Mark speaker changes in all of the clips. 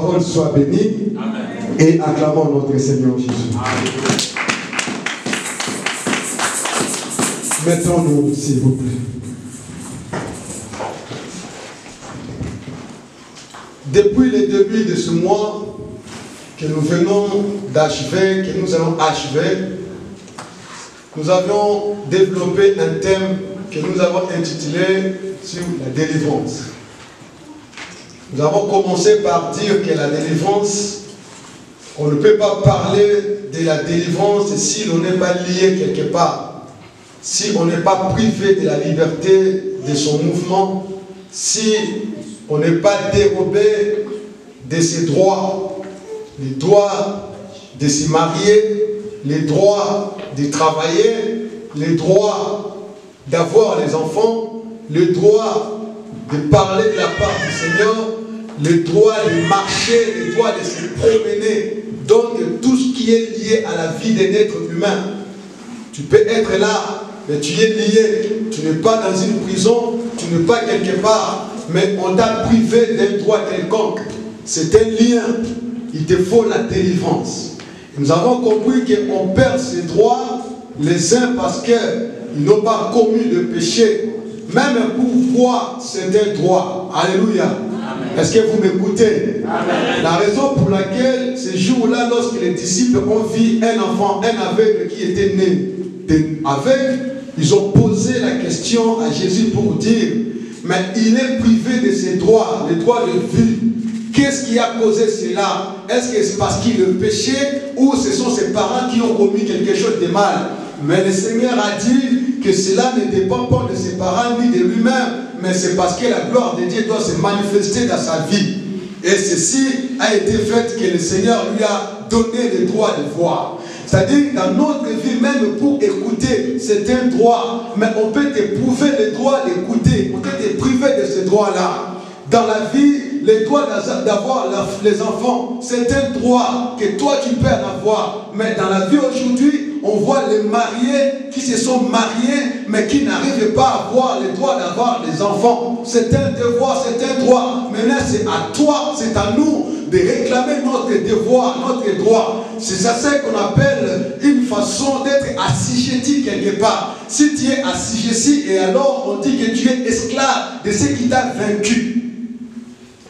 Speaker 1: Parole soit bénie. Amen. Et acclamons notre Seigneur Jésus. Amen. Mettons-nous, s'il vous plaît. Depuis le début de ce mois que nous venons d'achever, que nous allons achever, nous avions développé un thème que nous avons intitulé sur la délivrance. Nous avons commencé par dire que la délivrance, on ne peut pas parler de la délivrance si l'on n'est pas lié quelque part, si on n'est pas privé de la liberté de son mouvement, si on n'est pas dérobé de ses droits, les droits de se marier, les droits de travailler, les droits d'avoir les enfants, le droit de parler de la part du Seigneur, le droit de marcher, le droit de se promener, donc tout ce qui est lié à la vie d'un être humain. Tu peux être là, mais tu es lié, tu n'es pas dans une prison, tu n'es pas quelque part, mais on t'a privé d'un droit quelconque. C'est un lien, il te faut la délivrance. Nous avons compris qu'on perd ses droits, les uns parce qu'ils n'ont pas commis le péché, même pour voir certains droits. Alléluia. Est-ce que vous m'écoutez? La raison pour laquelle ce jour-là, lorsque les disciples ont vu un enfant, un aveugle qui était né aveugle, ils ont posé la question à Jésus pour dire, mais il est privé de ses droits, les droits de vue. Qu'est-ce qui a causé cela? Est-ce que c'est parce qu'il a péché ou ce sont ses parents qui ont commis quelque chose de mal? Mais le Seigneur a dit que cela ne dépend pas de ses parents ni de lui-même, mais c'est parce que la gloire de Dieu doit se manifester dans sa vie. Et ceci a été fait que le Seigneur lui a donné le droit de voir. C'est-à-dire, dans notre vie, même pour écouter, c'est un droit, mais on peut t'éprouver le droit d'écouter, on peut te priver de ce droit-là. Dans la vie, le droit d'avoir les enfants, c'est un droit que toi tu peux en avoir. Mais dans la vie aujourd'hui, on voit les mariés qui se sont mariés, mais qui n'arrivent pas à avoir le droit d'avoir des enfants. C'est un devoir, c'est un droit. Maintenant, c'est à toi, c'est à nous de réclamer notre devoir, notre droit. C'est ça qu'on appelle une façon d'être assujetti quelque part. Si tu es assujetti, et alors on dit que tu es esclave de ce qui t'a vaincu.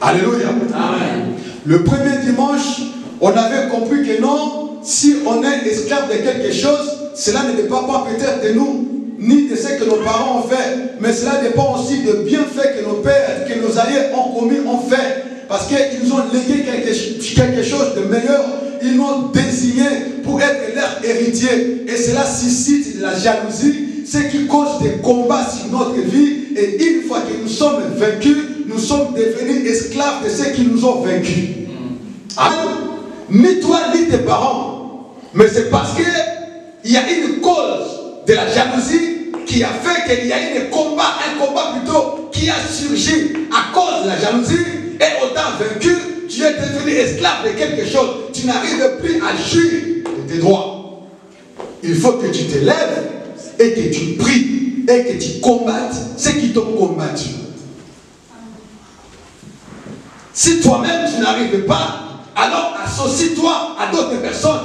Speaker 1: Alléluia. Amen. Le premier dimanche, on avait compris que non, si on est esclave de quelque chose, cela ne dépend pas peut-être de nous, ni de ce que nos parents ont fait, mais cela dépend aussi de bienfaits que nos pères, que nos aïeux ont commis, ont fait. Parce qu'ils ont légué quelque chose de meilleur, ils l'ont désigné pour être leur héritier. Et cela suscite de la jalousie, ce qui cause des combats sur notre vie. Et une fois que nous sommes vaincus, nous sommes devenus esclaves de ceux qui nous ont vaincus. Ni toi, ni tes parents. Mais c'est parce qu'il y a une cause de la jalousie qui a fait qu'il y a un combat plutôt, qui a surgi à cause de la jalousie. Et autant vaincu, tu es devenu esclave de quelque chose. Tu n'arrives plus à jouir de tes droits. Il faut que tu te lèves et que tu pries et que tu combattes ceux qui t'ont combattu. Si toi-même tu n'arrives pas, alors associe-toi à d'autres personnes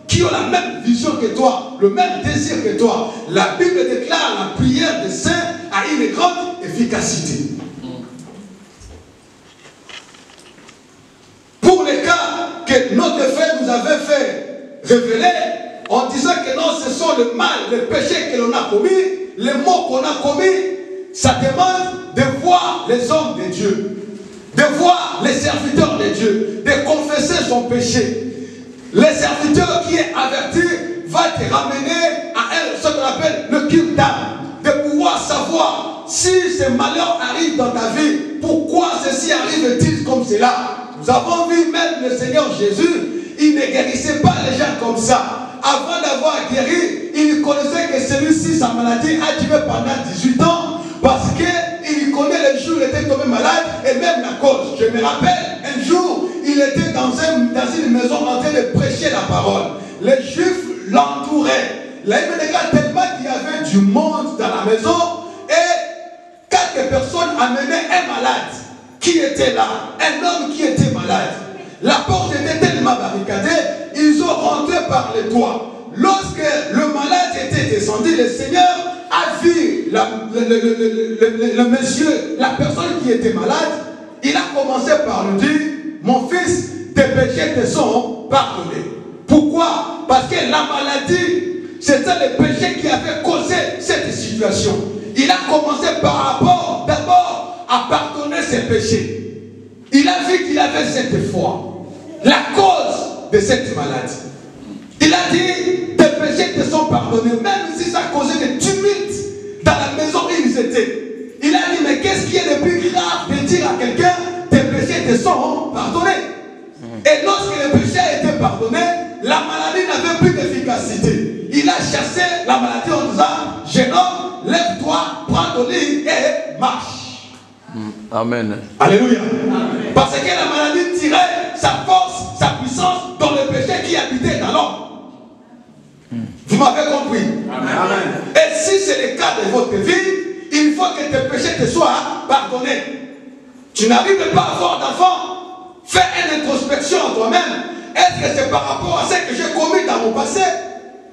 Speaker 1: qui ont la même vision que toi, le même désir que toi. La Bible déclare la prière des saints a une grande efficacité. Pour les cas que notre frère nous avait fait révéler, en disant que non, ce sont le mal, le péché que l'on a commis, les maux qu'on a commis, ça demande de voir les hommes de Dieu, de voir les serviteurs de Dieu, de confesser son péché. Le serviteur qui est averti va te ramener à ce qu'on appelle le culte d'âme, de pouvoir savoir si ces malheurs arrivent dans ta vie, pourquoi ceci arrive-t-il comme cela. Nous avons vu même le Seigneur Jésus, il ne guérissait pas les gens comme ça. Avant d'avoir guéri, il connaissait que celui-ci, sa maladie a duré pendant 18 ans, parce qu'il connaît les jours où il était tombé malade et même la cause. Je me rappelle, un jour, il était dans une maison en train de prêcher la parole. Les Juifs l'entouraient. Là, il me regarde tellement qu'il y avait du monde dans la maison et 4 personnes amenaient un malade qui était là, un homme qui était malade. La porte était tellement barricadée, ils ont rentré par les toits. Lorsque le malade était descendu, le Seigneur a vu le monsieur, la personne qui était malade. Il a commencé par lui dire, mon fils, tes péchés te sont pardonnés. Pourquoi? Parce que la maladie, c'était le péché qui avait causé cette situation. Il a commencé par rapport, d'abord, à pardonner ses péchés. Il a vu qu'il avait cette foi, la cause de cette maladie. Il a dit, tes péchés te sont pardonnés, même si ça causait des tumultes dans la maison où ils étaient. Il a dit, mais qu'est-ce qui est le plus grave de dire à quelqu'un, tes péchés te sont pardonnés? Et lorsque le péché a été pardonné, la maladie n'avait plus d'efficacité. Il a chassé la maladie en disant, jeune homme, lève-toi, prends ton lit et marche.
Speaker 2: Amen.
Speaker 1: Alléluia. Amen. Parce que la maladie tirait sa force, sa puissance dans le péché qui habitait dans l'homme. Vous m'avez compris? Amen. Et si c'est le cas de votre vie, il faut que tes péchés te soient pardonnés. Tu n'arrives pas à avoir d'enfant. Fais une introspection en toi-même. Est-ce que c'est par rapport à ce que j'ai commis dans mon passé?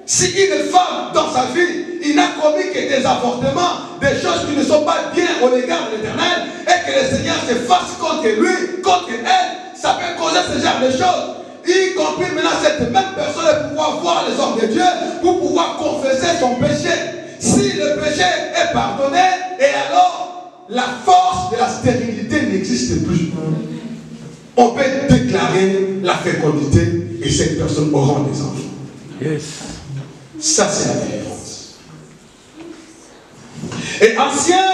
Speaker 1: Si une femme dans sa vie, il n'a commis que des avortements, des choses qui ne sont pas bien au regard de l'Éternel, et que le Seigneur se fasse contre lui, contre elle, ça peut causer ce genre de choses. Y compris maintenant cette même personne pour pouvoir voir les hommes de Dieu, pour pouvoir confesser son péché. Si le péché est pardonné, et alors la force de la stérilité n'existe plus. On peut déclarer la fécondité et cette personne aura des enfants.
Speaker 2: Yes.
Speaker 1: Ça, c'est la délivrance. Et ancien,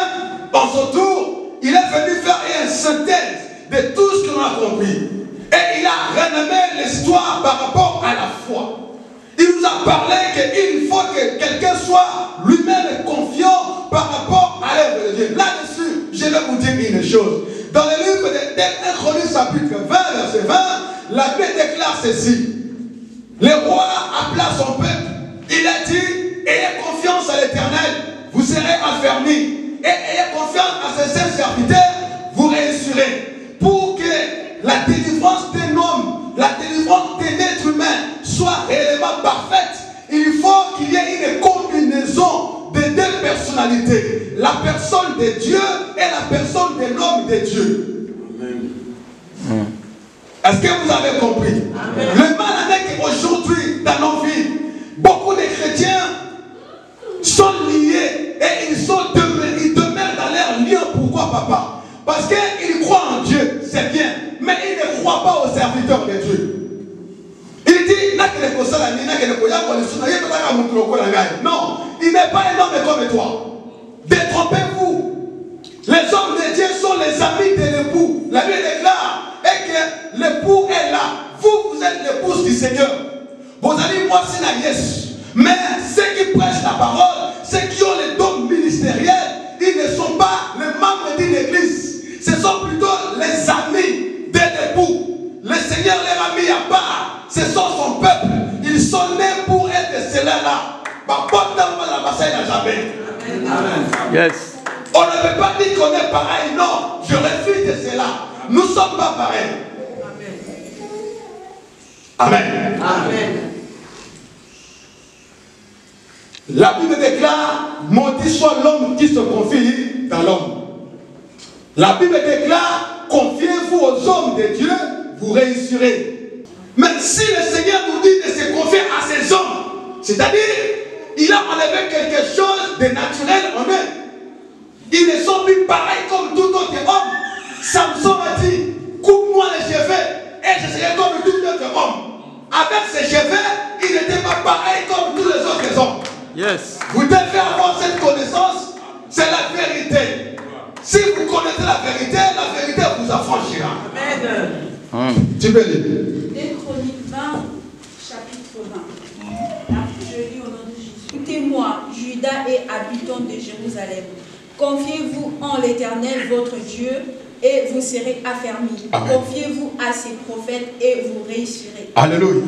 Speaker 1: en son tour, il est venu faire une synthèse de tout ce qu'on a compris. Et il a renommé l'histoire par rapport à la foi. Il nous a parlé qu'il faut que quelqu'un soit lui-même confiant par rapport à l'œuvre de Dieu. Là-dessus, je vais vous dire une chose. Dans le livre de 1 Chroniques chapitre 20, verset 20, la Bible déclare ceci. Le roi appela son peuple. Il a dit, ayez confiance à l'Éternel, vous serez affermis. Et ayez confiance à ses saints serviteurs, vous réussirez. Pour que la délivrance d'un homme, la délivrance d'un être humain soit réellement parfaite, il faut qu'il y ait une combinaison de deux personnalités. La personne de Dieu et la personne de l'homme de Dieu. Amen. Est-ce que vous avez compris? Amen. Le mal avec aujourd'hui dans nos vies, beaucoup de chrétiens sont liés et ils demeurent dans leur lien. Pourquoi, papa? Parce qu'ils croient en Dieu, c'est bien, mais ils ne croient pas aux serviteurs de Dieu. Il dit, non, il n'est pas un homme comme toi. Détrompez-vous. Les hommes de Dieu sont les amis de l'époux. La Bible déclare et que l'époux est là. Vous, vous êtes l'épouse du Seigneur. Vous allez moi c'est la yes. Mais ceux qui prêchent la parole, ceux qui ont les dons ministériels, ils ne sont pas les membres d'une église. Ce sont plutôt les amis de l'époux. Le Seigneur les a mis à part. Ce sont son peuple. Ils sont nés pour être ceux-là.
Speaker 2: Yes.
Speaker 1: On ne peut pas dire qu'on est pareil. Non, je refuse de cela. Nous ne sommes pas pareils. Amen. Amen. La Bible déclare, maudit soit l'homme qui se confie dans l'homme. La Bible déclare, confiez-vous aux hommes de Dieu, vous réussirez. Mais si le Seigneur nous dit de se confier à ces hommes, c'est-à-dire, il a enlevé quelque chose de naturel en eux. Ils ne sont plus pareils comme tout autre homme. Samson a dit, coupe-moi les cheveux et je serai comme tout autre homme. Avec ses cheveux, il n'était pas pareil comme tous les autres hommes.
Speaker 2: Yes.
Speaker 1: Vous devez avoir cette connaissance, c'est la vérité. Si vous connaissez la vérité vous affranchira. Amen. Tu peux lire.
Speaker 3: 2 Chroniques 20, chapitre 20. Je lis au nom de Jésus. Écoutez-moi, Judas et habitants de Jérusalem. Confiez-vous en l'Éternel, votre Dieu, et vous serez affermis. Confiez-vous à ses prophètes et vous réussirez.
Speaker 1: Alléluia.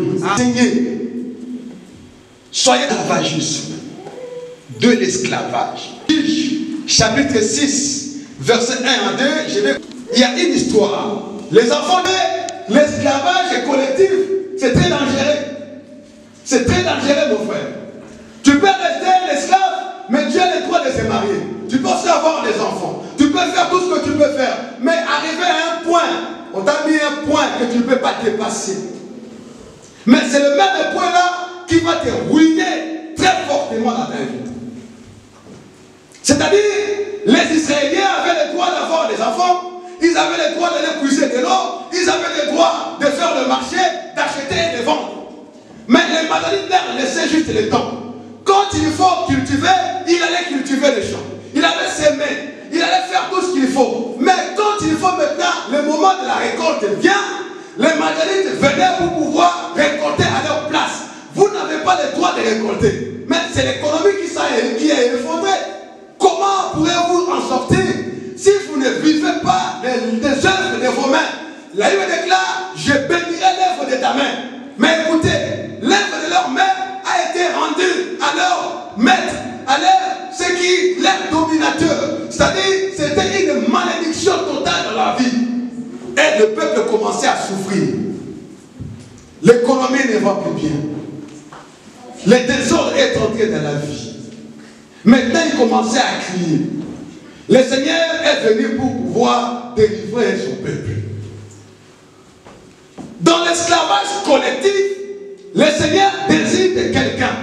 Speaker 1: Soyez esclavagisme de l'esclavage. Chapitre 6, verset 1 à 2, il y a une histoire. Les enfants l'esclavage collectif, c'est très dangereux. C'est très dangereux, mon frère. Tu peux rester un esclave, mais tu as le droit de se marier. Tu peux aussi avoir des enfants. Tu peux faire tout ce que tu peux faire. Mais arriver à un point, on t'a mis un point que tu ne peux pas dépasser. Mais c'est le même point là qui va te ruiner très fortement dans ta vie. C'est-à-dire, les Israéliens avaient le droit d'avoir des enfants. Ils avaient le droit d'aller puiser de l'eau. Ils avaient le droit de faire le marché, d'acheter et de vendre. Mais les Madianites leur laissaient juste le temps. Quand il faut cultiver, il allait cultiver les champs. Il allait s'aimer. Il allait faire tout ce qu'il faut. Mais quand il faut maintenant, le moment de la récolte vient, les Madianites venaient pour pouvoir récolter à leur place. Vous n'avez pas le droit de récolter. Mais c'est l'économie qui est effondrée. Comment pourrez-vous en sortir si vous ne vivez pas des œuvres de vos mains? La Bible déclare, je bénirai l'œuvre de ta main. Mais écoutez, l'œuvre de leur main a été rendue à leur maître, à leur dominateur. C'est-à-dire, c'était une malédiction totale dans la vie. Et le peuple commençait à souffrir. L'économie ne va plus bien. Le désordre est entré dans la vie. Maintenant, il commençait à crier. Le Seigneur est venu pour pouvoir délivrer son peuple. Dans l'esclavage collectif, le Seigneur désire de quelqu'un.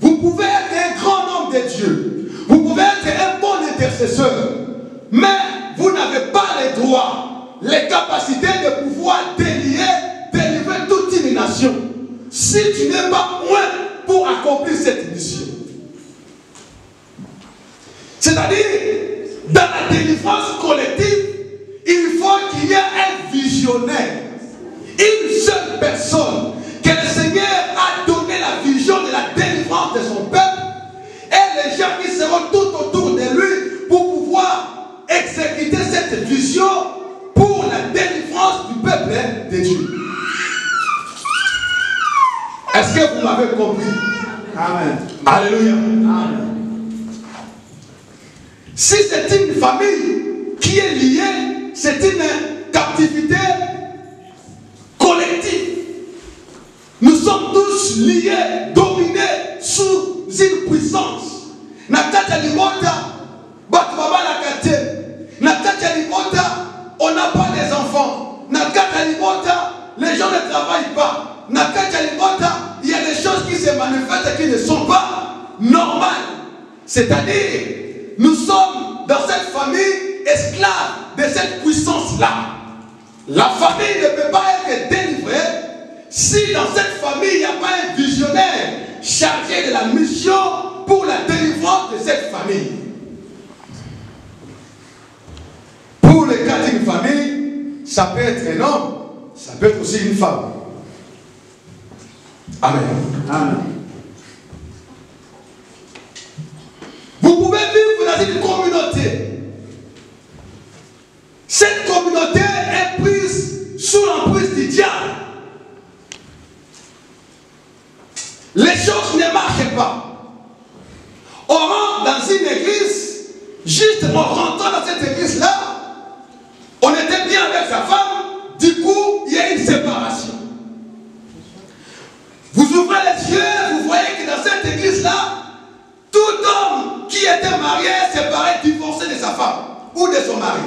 Speaker 1: Vous pouvez être un grand homme de Dieu. Vous pouvez être un bon intercesseur. Mais vous n'avez pas les droits, les capacités de pouvoir délivrer toute une nation. Si tu n'es pas loin pour accomplir cette mission. C'est-à-dire, dans la délivrance collective, il faut qu'il y ait un visionnaire. Une seule personne que le Seigneur a donné la vision de la délivrance de son peuple et les gens qui seront tout autour de lui pour pouvoir exécuter cette vision pour la délivrance du peuple de Dieu. Est-ce que vous m'avez compris? Amen. Alléluia. Amen. Si c'est une famille qui est liée, c'est une captivité collective. Nous sommes tous liés, dominés sous une puissance. Nakata Limota, Batbaba Nakate, Nakata Limota, on n'a pas les enfants. Nakata Limota, les gens ne travaillent pas. Nakata Limota, il y a des choses qui se manifestent et qui ne sont pas normales. C'est-à-dire, nous sommes dans cette famille esclave de cette puissance-là. La famille ne peut pas être délivrée si dans cette famille il n'y a pas un visionnaire chargé de la mission pour la délivrance de cette famille. Pour le cas d'une famille, ça peut être un homme, ça peut être aussi une femme. Amen. Amen. Vous pouvez vivre dans une communauté. Cette communauté est prise sous l'emprise du diable. Les choses ne marchent pas. On rentre dans une église, juste en rentrant dans cette église-là, on était bien avec sa femme, du coup, il y a une séparation. Vous ouvrez les yeux, vous voyez que dans cette église-là, tout homme qui était marié, séparé, divorcé de sa femme ou de son mari.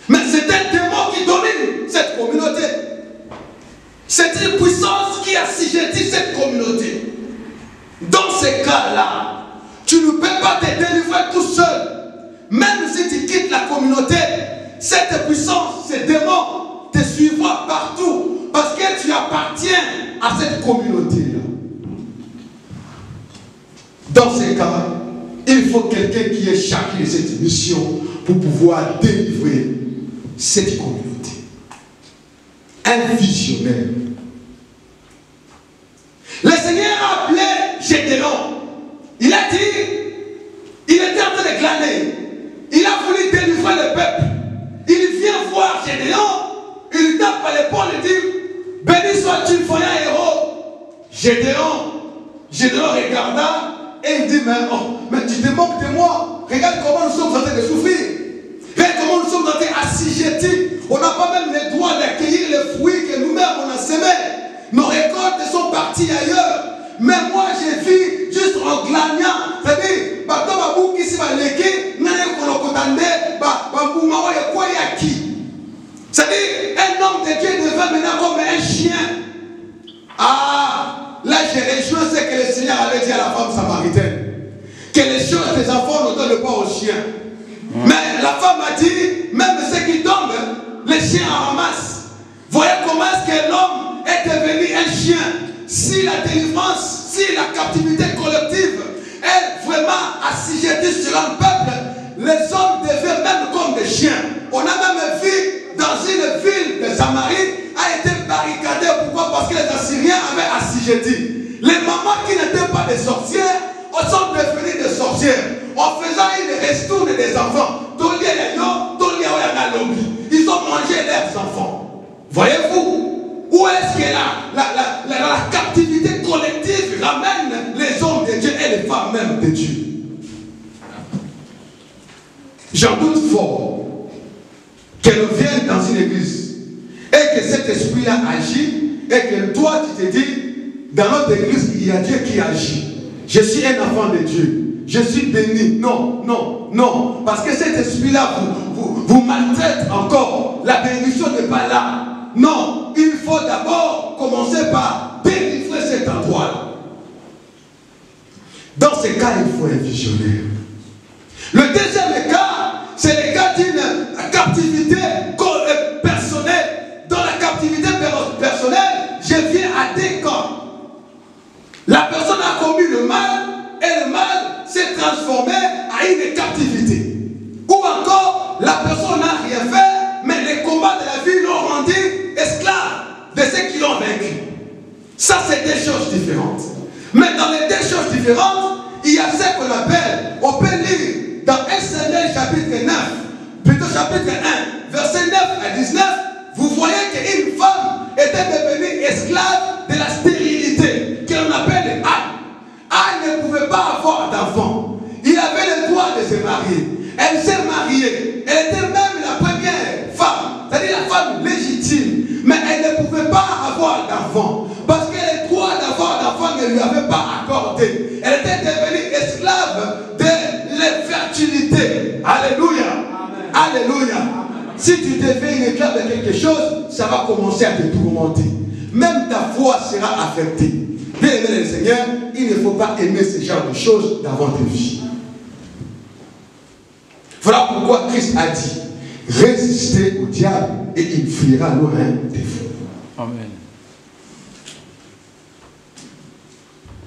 Speaker 1: Mais c'est un démon qui domine cette communauté. C'est une puissance qui assujettit cette communauté. Dans ces cas-là, tu ne peux pas te délivrer tout seul. Même si tu quittes la communauté, cette puissance, ce démon te suivra partout. Parce que tu appartiens à cette communauté-là. Dans ces cas, il faut quelqu'un qui est chargé de cette mission pour pouvoir délivrer cette communauté. Un visionnaire. Le Seigneur a appelé Gédéon. Il a dit, il était en train de glaner. Il a voulu délivrer le peuple. Il vient voir Gédéon. Il lui tape à l'épaule et dit, béni sois-tu, il faut un héros. Gédéon regarda. Et il dit, mais tu te moques de moi. Regarde comment nous sommes en train de souffrir. Regarde comment nous sommes nous avons été assujettis. On n'a pas même le droit d'accueillir les fruits que nous-mêmes on a semés. Nos récoltes sont parties ailleurs. Mais moi, j'ai vu juste en glagnant. C'est-à-dire, c'est-à-dire, un homme de Dieu devient maintenant comme un chien. Ah, là, je réjouis ce que le Seigneur avait dit à la femme samaritaine. Que les choses des enfants ne donnent pas aux chiens. Mais la femme a dit, même ceux qui tombent, les chiens en ramassent. Voyez comment est-ce que l'homme est devenu un chien. Si la délivrance, si la captivité collective est vraiment assujettie sur un peuple, les hommes deviennent même comme des chiens. On a même vu dans une ville de Samarie a été barricadée. Pourquoi? Parce que les Assyriens avaient assujetti. Les mamans qui n'étaient pas des sorcières sont devenues des sorcières. En faisant une restourne des enfants, ils ont mangé leurs enfants. Voyez-vous? Où est-ce que la captivité collective ramène les hommes de Dieu et les femmes même de Dieu? J'en doute fort qu'elle vienne dans une église et que cet esprit-là agit et que toi tu te dis, dans notre église, il y a Dieu qui agit. Je suis un enfant de Dieu. Je suis béni. Non, non, non. Parce que cet esprit-là vous maltraite encore. La bénédiction n'est pas là. Non, il faut d'abord commencer par délivrer cet endroit-là. Dans ce cas, il faut être visionnaire. Le deuxième cas, c'est le cas d'une captivité personnelle. Dans la captivité personnelle, je viens à des camps. La personne a commis le mal et le mal s'est transformé à une captivité. Ou encore, la personne n'a rien fait, mais les combats de la vie l'ont rendu esclave de ceux qui l'ont vaincu. Ça, c'est deux choses différentes. Mais dans les deux choses différentes, il y a ce qu'on appelle, on peut lire dans 1 Samuel chapitre 9, plutôt chapitre 1, verset 9 à 19, vous voyez qu'une femme était devenue esclave de la stérilité, qu'on appelle Anne. Anne ne pouvait pas avoir d'enfant. Il avait le droit de se marier. Elle s'est mariée. Elle était même la première femme, c'est-à-dire la femme légitime. Mais elle ne pouvait pas avoir d'enfant. Parce que le droit d'avoir d'enfant ne lui avait pas accordé. Elle était devenue esclave de l'infertilité. Alléluia. Amen. Alléluia. Amen. Si tu deviens une esclave de quelque chose, ça va commencer à te tourmenter. Même ta foi sera affectée. Bien aimé le Seigneur, il ne faut pas aimer ce genre de choses dans votre vie. Voilà pourquoi Christ a dit, résistez au diable et il fuira loin de vous.
Speaker 2: Amen.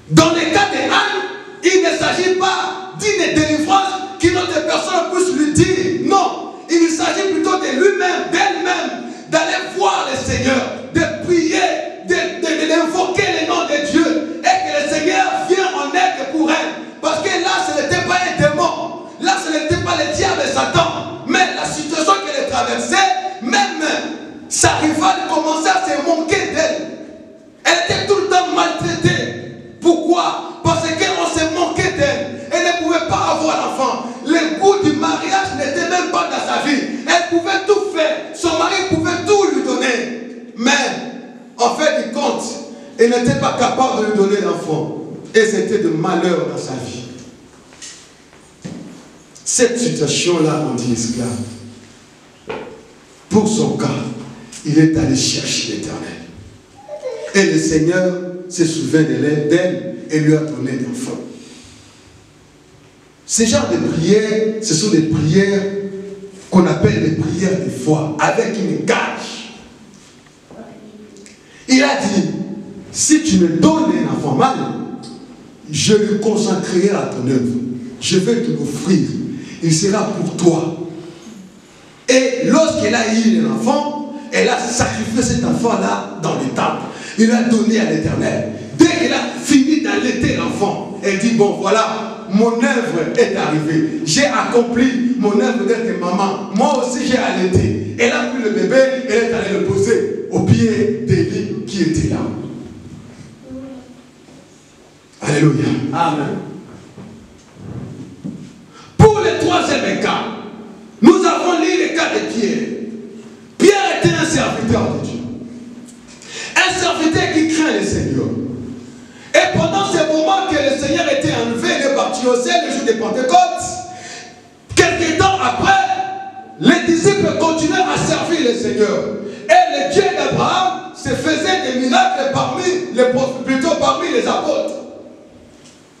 Speaker 1: Dans le cas de Anne, il ne s'agit pas d'une délivrance qu'une autre personne puisse lui dire. Non, il s'agit plutôt de lui-même, d'elle-même, d'aller voir le Seigneur, de prier, d'invoquer le nom de Dieu et que le Seigneur vienne en aide pour elle. Parce que là, ce n'était pas un démon. Là, ce n'était pas le diable et Satan. Mais la situation qu'elle traversait, même sa rivale commençait à se moquer d'elle. Elle était tout le temps maltraitée. Pourquoi? Parce qu'on se moquait d'elle. Elle ne pouvait pas avoir l'enfant. Le goût du mariage n'était même pas dans sa vie. Elle pouvait tout faire. Son mari pouvait tout lui donner. Mais, en fait du compte, elle n'était pas capable de lui donner l'enfant. Et c'était de malheur dans sa vie. Cette situation-là, on dit esclave. Pour son cas, il est allé chercher l'Éternel. Et le Seigneur se souvient d'elle et lui a donné l'enfant. Ces genres de prières, ce sont des prières qu'on appelle des prières de foi, avec une gage. Il a dit, si tu me donnes un enfant mâle, je le consacrerai à ton œuvre. Je vais te l'offrir. Il sera pour toi. Et lorsqu'elle a eu l'enfant, elle a sacrifié cet enfant-là dans le temple. Il l'a donné à l'Éternel. Dès qu'elle a fini d'allaiter l'enfant, elle dit, bon voilà, mon œuvre est arrivée. J'ai accompli mon œuvre d'être maman. Moi aussi j'ai allaité. Elle a pris le bébé, elle est allée le poser au pied d'Élie qui était là. Alléluia. Amen. Pour le troisième cas, nous avons lu le cas de Pierre. Pierre était un serviteur de Dieu. Un serviteur qui craint le Seigneur. Et pendant ce moment que le Seigneur était enlevé, il est parti au ciel le jour de Pentecôte. Quelques temps après, les disciples continuaient à servir le Seigneur. Et le Dieu d'Abraham se faisait des miracles parmi les apôtres.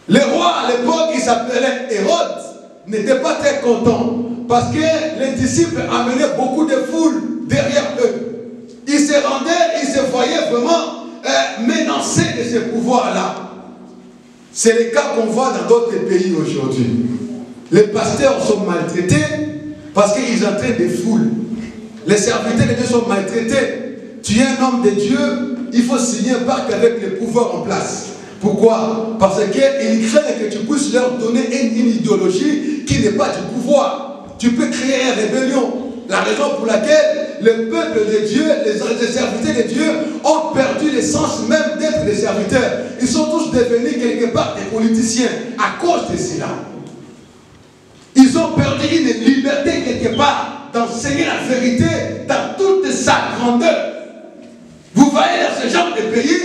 Speaker 1: Le roi à l'époque, il s'appelait Hérode, n'était pas très content parce que les disciples amenaient beaucoup de foules derrière eux. Ils se rendaient, ils se voyaient vraiment menacés de ce pouvoir-là. C'est le cas qu'on voit dans d'autres pays aujourd'hui. Les pasteurs sont maltraités parce qu'ils entraînent des foules. Les serviteurs de Dieu sont maltraités. Tu es un homme de Dieu, il faut signer un pacte avec le pouvoir en place. Pourquoi? Parce qu'ils craignent que tu puisses leur donner une idéologie qui n'est pas du pouvoir. Tu peux créer une rébellion. La raison pour laquelle le peuple de Dieu, les serviteurs de Dieu ont perdu l'essence même d'être des serviteurs. Ils sont tous devenus quelque part des politiciens à cause de cela. Ils ont perdu une liberté quelque part d'enseigner la vérité dans toute sa grandeur. Vous voyez dans ce genre de pays,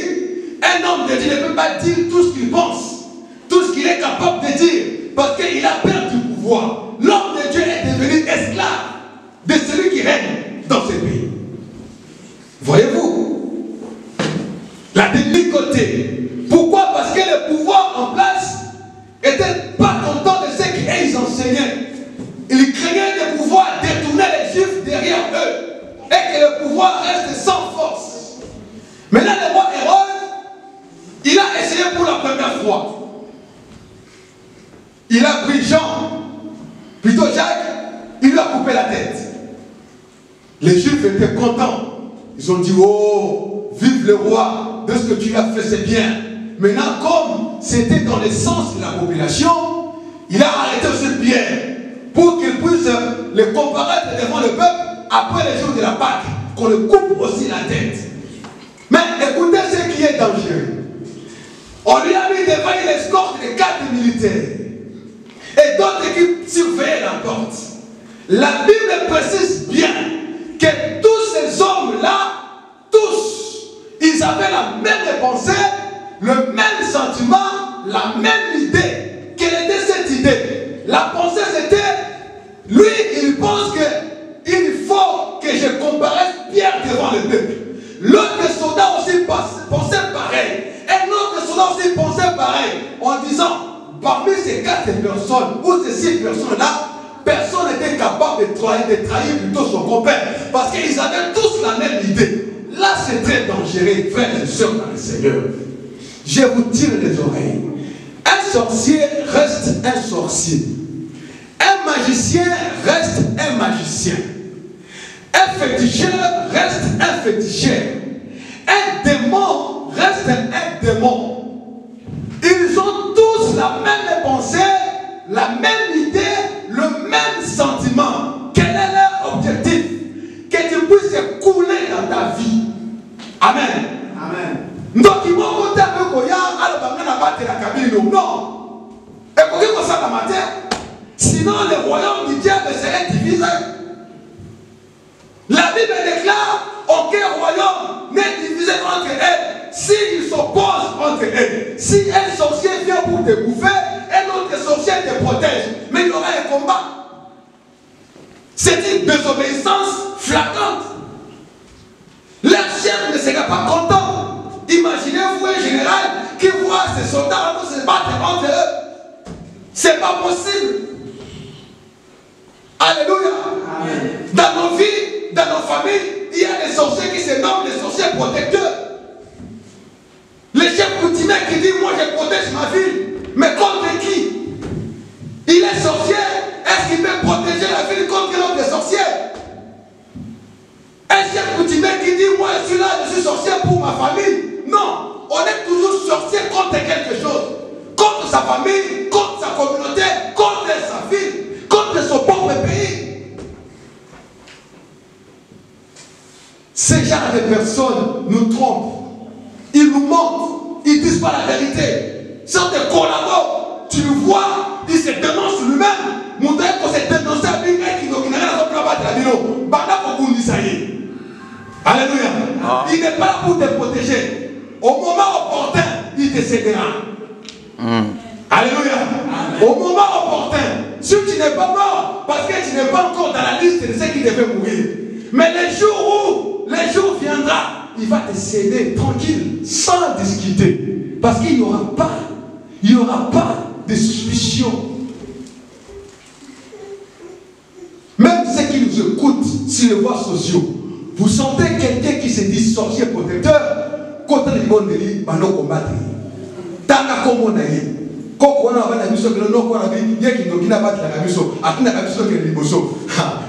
Speaker 1: un homme de Dieu ne peut pas dire tout ce qu'il pense, tout ce qu'il est capable de dire, parce qu'il a perdu du pouvoir. L'homme de Dieu est devenu esclave de celui qui règne dans ce pays. Voyez-vous la délicoté. Pourquoi? Parce que le pouvoir en place n'était pas content de ce qu'ils enseignaient. Ils craignaient de pouvoir détourner les Juifs derrière eux et que le pouvoir reste sans force. Maintenant, le roi Hérode, il a essayé pour la première fois. Il a pris Jean, plutôt Jacques, il lui a coupé la tête. Les Juifs étaient contents. Ils ont dit, oh, vive le roi, de ce que tu as fait, c'est bien. Maintenant, comme c'était dans le sens de la population, il a arrêté ce Pierre pour qu'il puisse le comparaître devant le peuple après les jours de la Pâque, qu'on le coupe aussi la tête. Mais écoutez ce qui est dangereux. On lui a mis devant une escorte de 4 militaires et d'autres qui surveillaient la porte. La Bible précise bien que tous ces hommes-là, tous, ils avaient la même pensée, le même sentiment, la même idée. Quelle était cette idée? La pensée c'était, lui il pense qu'il faut que je comparaisse Pierre devant le peuple. L'autre soldat aussi pensait pareil. Un autre soldat aussi pensait pareil. En disant, parmi ces 4 personnes ou ces 6 personnes-là, personne n'était capable de trahir plutôt son compère. Parce qu'ils avaient tous la même idée. Là, c'est très dangereux, frères et sœurs dans le Seigneur. Je vous tire les oreilles. Un sorcier reste un sorcier. Un magicien reste un magicien. Un féticheur reste un féticheur. Un démon reste un démon. Ils ont tous la même pensée, la même idée, le même sentiment. Quel est leur objectif? Que tu puisses couler dans ta vie. Amen. Amen. Donc il m'a compté avec Koya, alors il va battre la cabine. Non. Et pour que ça dans ma terre, sinon le royaume du diable serait divisé. La Bible déclare aucun royaume n'est divisé entre elles s'ils s'opposent entre elles. Si un sorcier vient pour te bouffer, un autre sorcier te protège. Mais il y aura un combat. C'est une désobéissance flagrante. Leur chef ne sera pas content. Imaginez-vous un général qui voit ses soldats se battre entre eux. C'est pas possible. Alléluia. Amen. Dans nos vies, dans nos familles, il y a des sorciers qui se nomment les sorciers protecteurs. Le chef coutumier qui dit, moi je protège ma ville. Mais contre qui? Il est sorcier. Est-ce qu'il peut protéger la ville contre l'autre sorcier? Un chef coutumier qui dit, moi je suis là, je suis sorcier pour ma famille. Non, on est toujours sorcier contre quelque chose. Contre sa famille, contre sa communauté, contre sa ville, contre son propre pays. Ces genre de personnes nous trompent. Ils nous mentent. Ils ne disent pas la vérité. C'est des collaborants. Tu le vois, il se dénonce lui-même. Mon frère, quand c'est dénoncé à Binga qui n'a rien à faire Alléluia. Il n'est pas là pour te protéger. Au moment opportun, il te cédera. Alléluia. Au moment opportun, si tu n'es pas mort, parce que tu n'es pas encore dans la liste de ceux qui devaient mourir. Mais les jours viendra, il va te céder tranquille, sans discuter. Parce qu'il n'y aura pas de suspicion. Même ceux qui nous écoutent sur les voies sociaux, vous sentez quelqu'un qui se dit sorcier protecteur, quand on est bon de lui, on va combattre. Tant qu'on a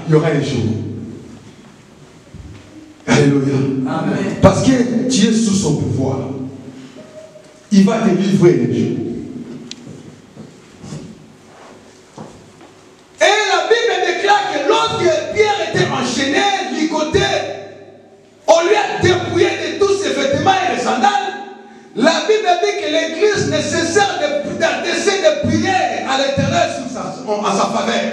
Speaker 1: il y aura un jour. Alléluia. Amen. Parce que tu es sous son pouvoir. Il va te livrer les Dieu. Et la Bible déclare que lorsque Pierre était enchaîné, ligoté, on lui a dépouillé de tous ses vêtements et les sandales. La Bible dit que l'Église ne cesse de prier à l'Éternel en sa faveur.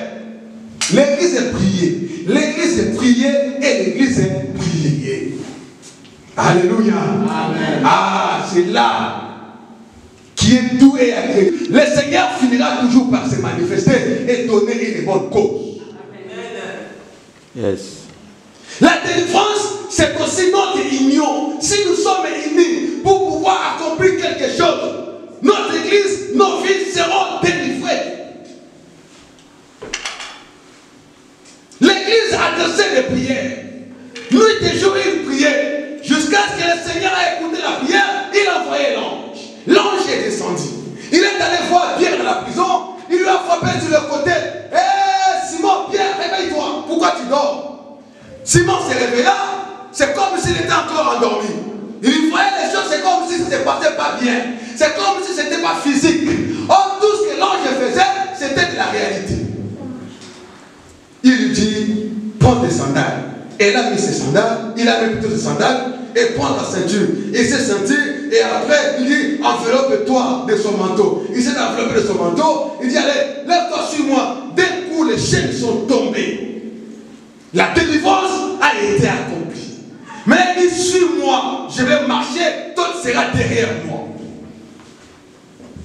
Speaker 1: L'Église est priée. L'Église est priée et l'Église est priée. Alléluia. Amen. Ah, c'est là qui est doux et agréable. Le Seigneur finira toujours par se manifester et donner une bonne cause.
Speaker 2: Yes.
Speaker 1: La délivrance, c'est aussi notre union. Si nous sommes unis pour pouvoir accomplir quelque chose, notre église, nos vies seront délivrées. L'église adressait des prières. Nuit et jour, il priait. Jusqu'à ce que le Seigneur ait écouté la prière, il a envoyé l'ange. L'ange est descendu. Il est allé voir Pierre dans la prison. Il lui a frappé sur le côté. Hé, Simon, Pierre, réveille-toi. Pourquoi tu dors? Simon se réveilla, c'est comme s'il était encore endormi. Il voyait les choses, c'est comme si ça ne se passait pas bien. C'est comme si ce n'était pas physique. Or, tout ce que l'ange faisait, c'était de la réalité. Il lui dit, prends tes sandales. Elle a mis ses sandales, il a mis plutôt ses sandales, et prend ta ceinture. Il s'est senti, et après, il dit, enveloppe-toi de son manteau. Il s'est enveloppé de son manteau, il dit, allez, lève-toi sur moi. D'un coup, les chaînes sont tombées. La délivrance a été accomplie. Mais il dit, suis-moi, je vais marcher, tout sera derrière moi.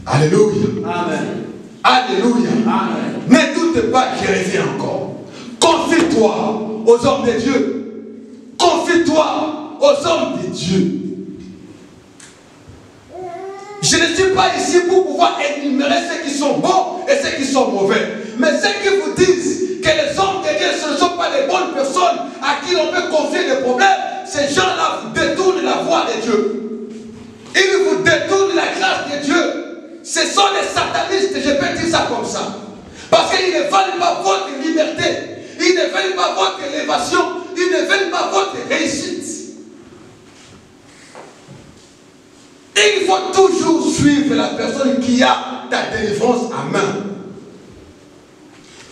Speaker 1: Alléluia. Amen. Alléluia. Amen. Ne doute pas, je reviens encore. Confie-toi aux hommes de Dieu. Confie-toi aux hommes de Dieu. Je ne suis pas ici pour pouvoir énumérer ceux qui sont bons et ceux qui sont mauvais. Mais ceux qui vous disent que les hommes de Dieu, ce ne sont pas les bonnes personnes à qui l'on peut confier des problèmes, ces gens-là vous détournent la voie de Dieu. Ils vous détournent la grâce de Dieu. Ce sont les satanistes, je peux dire ça comme ça. Parce qu'ils ne veulent pas votre liberté. Ils ne veulent pas votre élévation. Ils ne veulent pas votre réussite. Et il faut toujours suivre la personne qui a ta délivrance à main.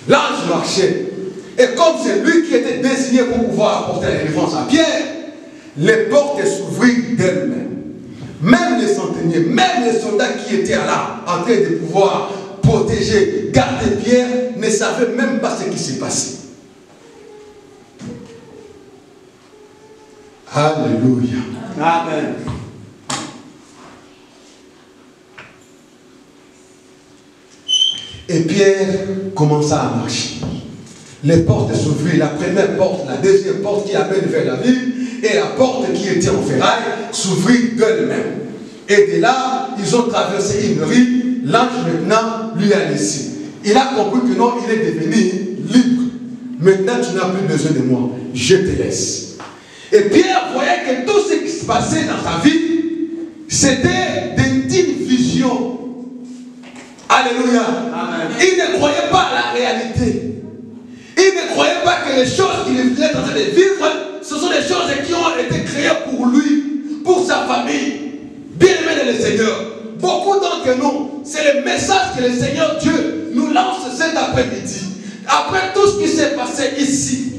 Speaker 1: L'ange marchait. Et comme c'est lui qui était désigné pour pouvoir apporter la délivrance à Pierre, les portes s'ouvrirent d'elles-mêmes. Même les centeniers, même les soldats qui étaient là, en train de pouvoir protéger, garder Pierre, ne savaient même pas ce qui s'est passé. Alléluia. Amen. Et Pierre commença à marcher. Les portes s'ouvrirent. La première porte, la deuxième porte qui amène vers la ville et la porte qui était en ferraille s'ouvrit d'elle-même. Et de là, ils ont traversé une rue. L'ange maintenant lui a laissé. Il a compris que non, il est devenu libre. Maintenant, tu n'as plus besoin de moi. Je te laisse. Et Pierre voyait que tout ce qui se passait dans sa vie, c'était d'intimes visions. Alléluia. Amen. Il ne croyait pas à la réalité. Il ne croyait pas que les choses qu'il était en train de vivre, ce sont des choses qui ont été créées pour lui, pour sa famille. Bien-aimé dans le Seigneur. Beaucoup d'entre nous, c'est le message que le Seigneur Dieu nous lance cet après-midi. Après tout ce qui s'est passé ici,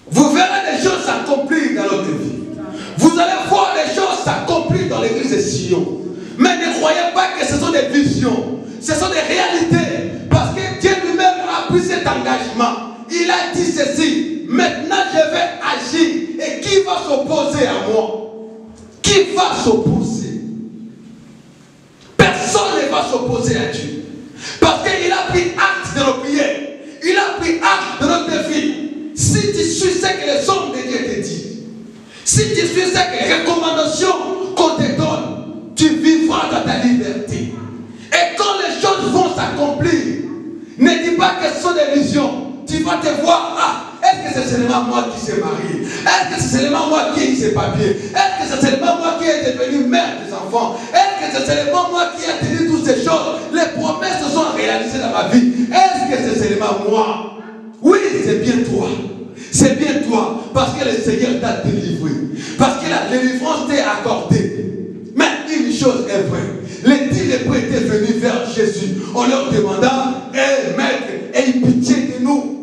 Speaker 1: vous verrez des choses s'accomplir dans notre vie. Vous allez voir des choses s'accomplir dans l'église de Sion. Mais ne croyez pas que ce sont des visions. Ce sont des réalités. Parce que Dieu lui-même a pris cet engagement il a dit ceci, maintenant je vais agir. Et qui va s'opposer à moi? Qui va s'opposer? Personne ne va s'opposer à Dieu. Parce qu'il a pris acte de nos prières. Il a pris acte de notre défi. Si tu suis ce que les hommes de Dieu te disent, si tu suis ce que les recommandations qu'on te donne, tu vivras dans ta liberté. Et quand les choses vont s'accomplir, ne dis pas que ce sont des visions. Tu vas te voir, ah, est-ce que c'est seulement moi qui s'est marié? Est-ce que c'est seulement moi qui ai eu ses papiers? Est-ce que c'est seulement moi qui ai devenu mère des enfants? Est-ce que c'est seulement moi qui ai tenu toutes ces choses? Les promesses se sont réalisées dans ma vie. Est-ce que c'est seulement moi? Oui, c'est bien toi. C'est bien toi. Parce que le Seigneur t'a délivré. Parce que la délivrance t'est accordée. Mais une chose est vraie. Les 10 lépreux étaient venus vers Jésus en leur demandant, hé maître, aie pitié de nous.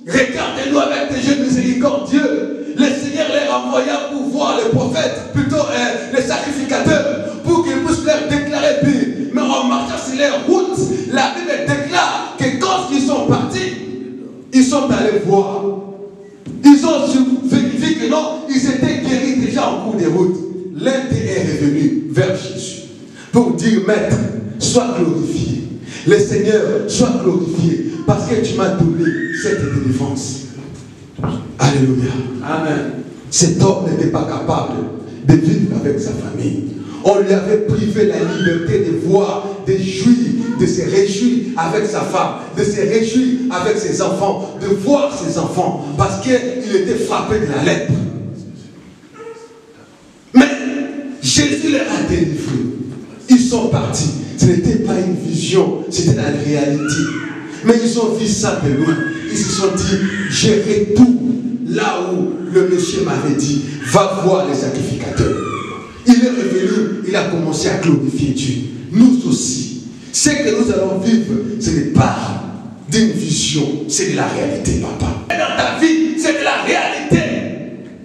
Speaker 1: Regardez-nous avec tes yeux miséricordieux. Le Seigneur les renvoya pour voir les prophètes, plutôt les sacrificateurs, pour qu'ils puissent leur déclarer pire. Mais en marchant sur leur route, la Bible déclare que quand ils sont partis, ils sont allés voir. Ils ont vérifié que non, ils étaient guéris déjà en cours de route. L'un d'eux est revenu vers Jésus pour dire, maître, sois glorifié. Le Seigneur, sois glorifié parce que tu m'as donné cette délivrance. Alléluia. Amen. Cet homme n'était pas capable de vivre avec sa famille. On lui avait privé la liberté de voir, de jouir, de se réjouir avec sa femme, de se réjouir avec ses enfants, de voir ses enfants, parce qu'il était frappé de la lèpre. Mais Jésus leur a délivré. Ils sont partis. Ce n'était pas une vision, c'était la réalité. Mais ils ont vu ça de loin. Ils se sont dit, j'irai tout là où le monsieur m'avait dit, va voir les sacrificateurs. Il est revenu, il a commencé à glorifier Dieu. Nous aussi, ce que nous allons vivre, ce n'est pas d'une vision, c'est de la réalité, papa. Et dans ta vie, c'est de la réalité.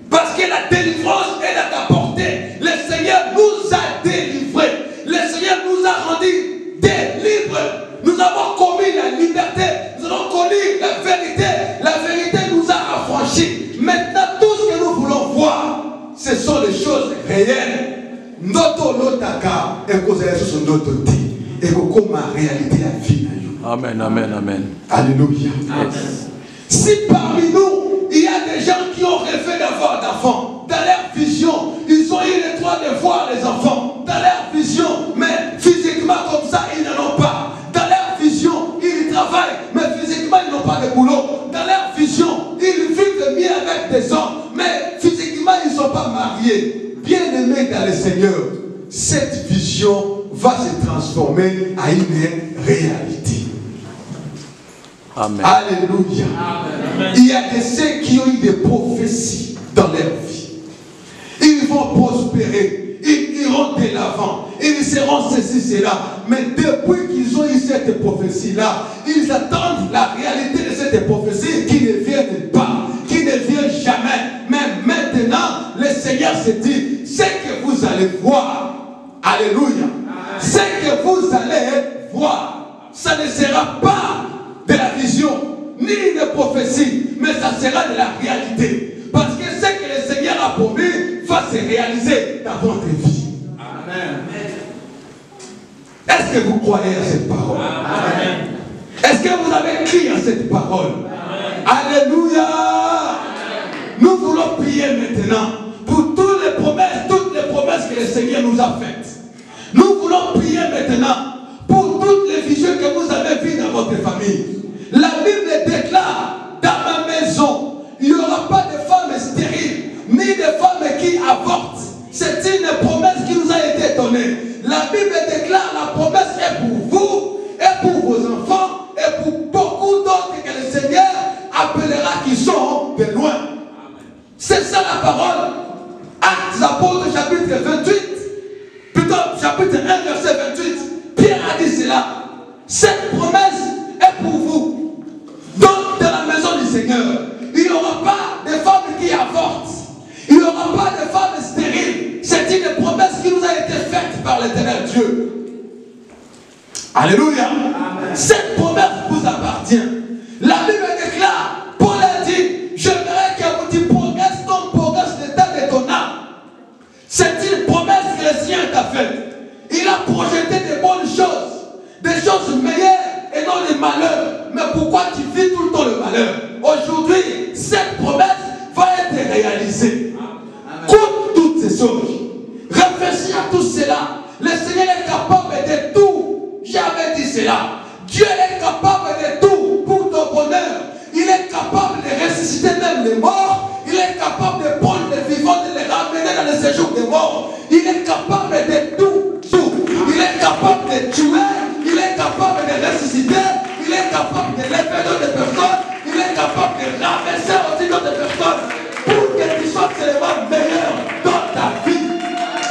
Speaker 1: Parce que la délivrance est à ta portée. Le Seigneur nous a délivrés. Le Seigneur nous a rendus délibres. Nous avons commis la liberté. Nous avons connu la vérité. La vérité nous a affranchis. Maintenant, tout ce que nous voulons voir, ce sont les choses réelles. Notre lotaka et cause de notre thé. Et comme ma réalité la vie.
Speaker 2: Amen, amen, amen.
Speaker 1: Alléluia.
Speaker 2: Yes.
Speaker 1: Si parmi nous, il y a des gens qui ont rêvé d'avoir d'enfants, dans leur vision, ils ont eu le droit de voir les enfants. Dans leur vision, mais physiquement comme ça, ils n'en ont pas. Dans leur vision, ils travaillent, mais physiquement, ils n'ont pas de boulot. Dans leur vision, ils vivent mieux avec des hommes, mais physiquement, ils ne sont pas mariés. Bien-aimés dans le Seigneur, cette vision va se transformer en une réalité.
Speaker 2: Amen.
Speaker 1: Alléluia. Amen. Il y a de ceux qui ont eu des prophéties dans leur vie. Ils vont prospérer. Ils iront de l'avant. Ils seront ceci, cela. Mais depuis qu'ils ont eu cette prophétie-là, ils attendent la réalité de cette prophétie qui ne vient pas, qui ne vient jamais. Mais maintenant, le Seigneur se dit, ce que vous allez voir, alléluia, ce que vous allez voir, ça ne sera pas de la vision, ni de prophétie, mais ça sera de la réalité. Parce que ce que le Seigneur a promis va se réaliser dans votre vie. Amen. Est-ce que vous croyez à cette parole? Amen. Est-ce que vous avez crié à cette parole? Amen. Alléluia. Amen. Nous voulons prier maintenant pour toutes les promesses que le Seigneur nous a faites. Nous voulons prier maintenant pour toutes les visions que vous avez vues dans votre famille. La Bible déclare, dans ma maison, il n'y aura pas de femmes stériles, ni de femmes qui avortent. C'est une promesse qui nous a été donnée. La Bible déclare, la promesse est pour vous, et pour vos enfants, et pour beaucoup d'autres que le Seigneur appellera qui sont de loin. C'est ça la parole. Actes des Apôtres, chapitre 28, plutôt chapitre 1, verset 28. Pierre a dit cela. Cette promesse est pour vous. Donc, dans la maison du Seigneur, il n'y aura pas de femmes qui avortent. Il n'y aura pas de femmes stériles. C'est une promesse qui nous a été faite par l'Éternel Dieu. Alléluia. Amen. Cette promesse vous appartient. La Bible déclare, Paul malheur. Mais pourquoi tu vis tout le temps le malheur? Aujourd'hui, cette promesse va être réalisée. Contre toutes ces choses. Réfléchis à tout cela. Le Seigneur est capable de tout. J'avais dit cela. Dieu est capable de tout pour ton bonheur. Il est capable de ressusciter même les morts. Il est capable de prendre les vivants et de les ramener dans le séjour des morts. Il est capable de tout. Il est capable de tuer. Il est capable de ressusciter. Il est capable de lever d'autres personnes. Il est capable de rabaisser aussi d'autres personnes. Pour que tu sois tellement meilleur dans ta vie.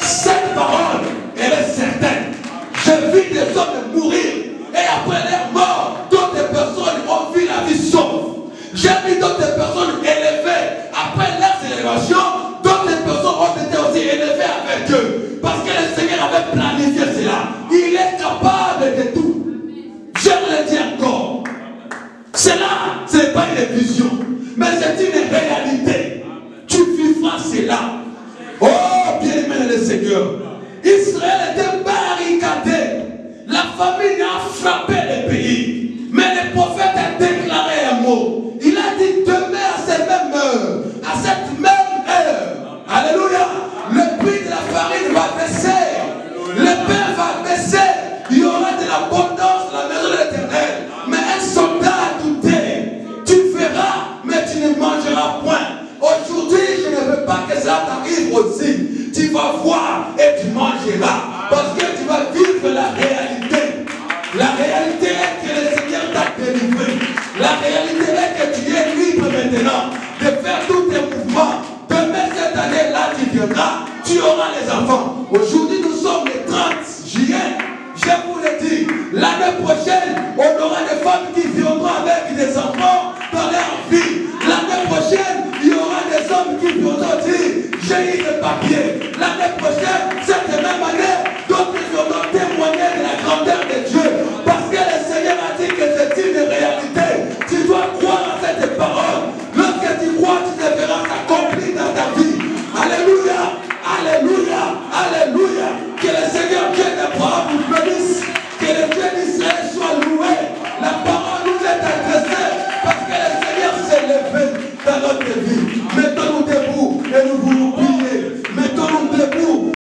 Speaker 1: Cette parole, elle est certaine. Je vis des hommes mourir. Et après leur mort, d'autres personnes ont vu la vie sauve. J'ai vu d'autres personnes élevées. Après leur élévation, d'autres personnes ont été aussi élevées avec eux. Parce que le Seigneur avait planifié cela. Il est capable de tout. Je le dis encore. Cela, ce n'est pas une vision, mais c'est une réalité. Tu vivras cela. Oh, bien-aimé le Seigneur. Israël était barricadé. La famine a frappé le pays. Mais le prophète a déclaré un mot. Il a dit demain à cette même heure, à cette même heure, alléluia, le prix de la farine va baisser. Le pain va baisser. Il y aura de l'abondance dans la maison de l'Éternel. Mais un soldat a douté. Tu feras, mais tu ne mangeras point. Aujourd'hui, je ne veux pas que cela t'arrive aussi. Tu vas voir et tu mangeras. Parce que tu vas vivre la réalité. La réalité est que le Seigneur t'a délivré. La réalité est que tu es libre maintenant de faire tous tes mouvements. Demain, cette année-là, tu viendras. Tu auras les enfants. Aujourd'hui, nous sommes le 30 juillet. Je vous le dis, l'année prochaine, on aura des femmes qui viendront avec des enfants dans leur vie. L'année prochaine, il y aura des hommes qui viendront dire, j'ai eu des